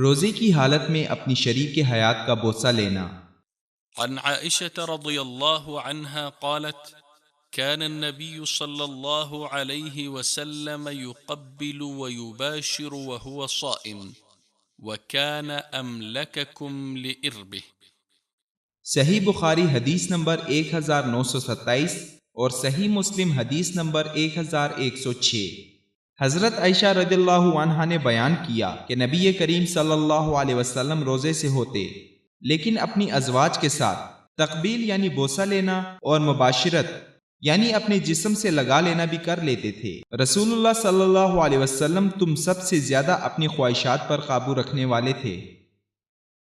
روزے کی حالت میں اپنی شریک حیات کا بوسہ لینا۔ عن عائشة رضي الله عنها قالت كان النبي صلى الله عليه وسلم يقبل ويباشر وهو صائم وكان أملككم لإربه۔ صحیح بخاری حدیث نمبر 1927 اور صحیح مسلم حدیث نمبر 1106۔ حضرت عائشہ رضی اللہ عنہا نے بیان کیا کہ نبی کریم صلی اللہ علیہ وسلم روزے سے ہوتے لیکن اپنی ازواج کے ساتھ تقبیل یعنی بوسہ لینا اور مباشرت یعنی اپنے جسم سے لگا لینا بھی کر لیتے تھے۔ رسول اللہ صلی اللہ علیہ وسلم تم سب سے زیادہ اپنی خواہشات پر قابو رکھنے والے تھے۔